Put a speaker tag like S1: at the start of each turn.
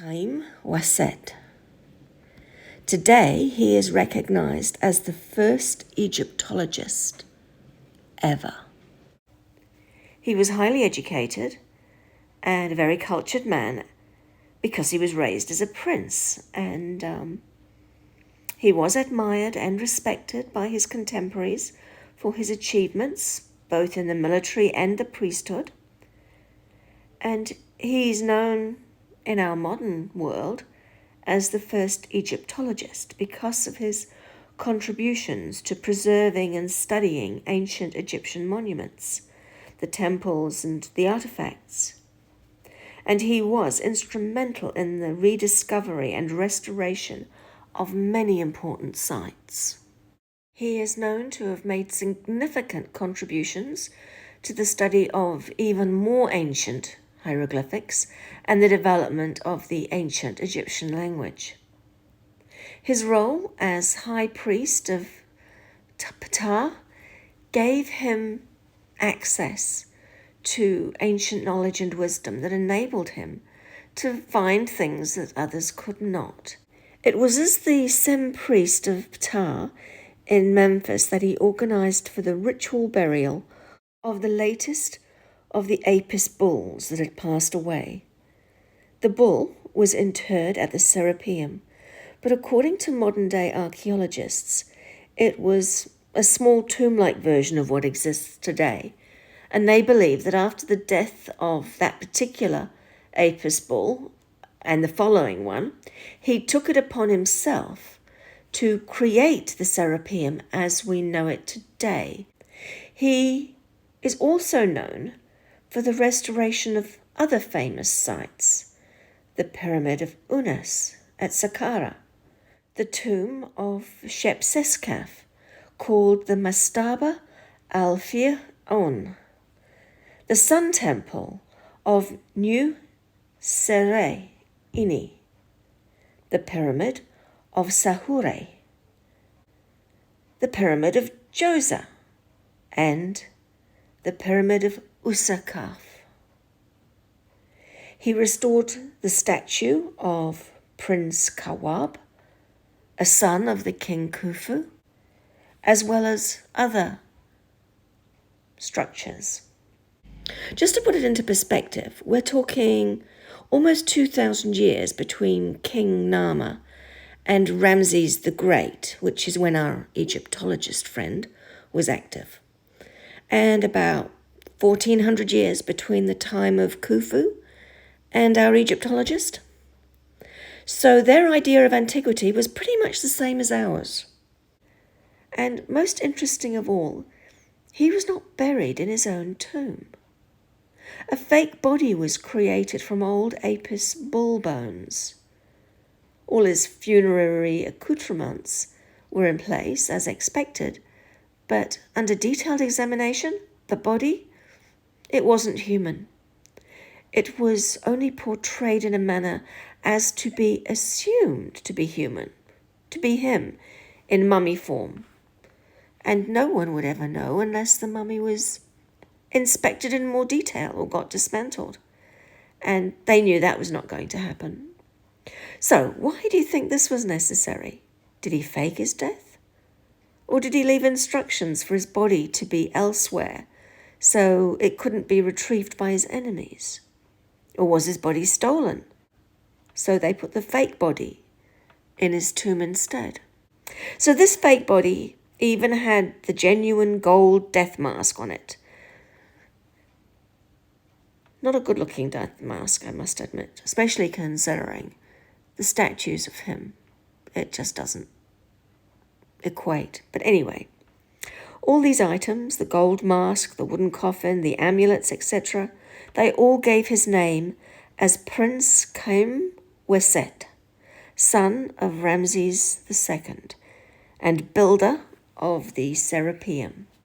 S1: Khaemwaset. Today, he is recognized as the first Egyptologist ever. He was highly educated and a very cultured man because he was raised as a prince, and he was admired and respected by his contemporaries for his achievements, both in the military and the priesthood. And he's known in our modern world as the first Egyptologist because of his contributions to preserving and studying ancient Egyptian monuments, the temples and the artifacts. And he was instrumental in the rediscovery and restoration of many important sites. He is known to have made significant contributions to the study of even more ancient hieroglyphics and the development of the ancient Egyptian language. His role as high priest of Ptah gave him access to ancient knowledge and wisdom that enabled him to find things that others could not. It was as the Sem priest of Ptah in Memphis that he organized for the ritual burial of the latest of the Apis bulls that had passed away. The bull was interred at the Serapeum, but according to modern-day archaeologists, it was a small tomb-like version of what exists today, and they believe that after the death of that particular Apis bull and the following one, he took it upon himself to create the Serapeum as we know it today. He is also known for the restoration of other famous sites, the Pyramid of Unas at Saqqara, the tomb of Shepseskaf, called the Mastaba al-Fir'aun, the Sun Temple of New Sereni, the Pyramid of Sahure, the Pyramid of Djoser, and the Pyramid of Usakaf. He restored the statue of Prince Kawab, a son of the king Khufu, as well as other structures. Just to put it into perspective, we're talking almost 2,000 years between King Nama and Ramses the Great, which is when our Egyptologist friend was active, and about 1,400 years between the time of Khufu and our Egyptologist. So their idea of antiquity was pretty much the same as ours. And most interesting of all, he was not buried in his own tomb. A fake body was created from old Apis bull bones. All his funerary accoutrements were in place, as expected, but under detailed examination, the body, it wasn't human. It was only portrayed in a manner as to be assumed to be human, to be him, in mummy form. And no one would ever know unless the mummy was inspected in more detail or got dismantled. And they knew that was not going to happen. So why do you think this was necessary? Did he fake his death? Or did he leave instructions for his body to be elsewhere so it couldn't be retrieved by his enemies? Or was his body stolen? So they put the fake body in his tomb instead. So this fake body even had the genuine gold death mask on it. Not a good-looking death mask, I must admit, especially considering the statues of him. It just doesn't equate. But anyway, all these items, the gold mask, the wooden coffin, the amulets, etc., they all gave his name as Prince Khaemwaset, son of Ramses II, and builder of the Serapeum.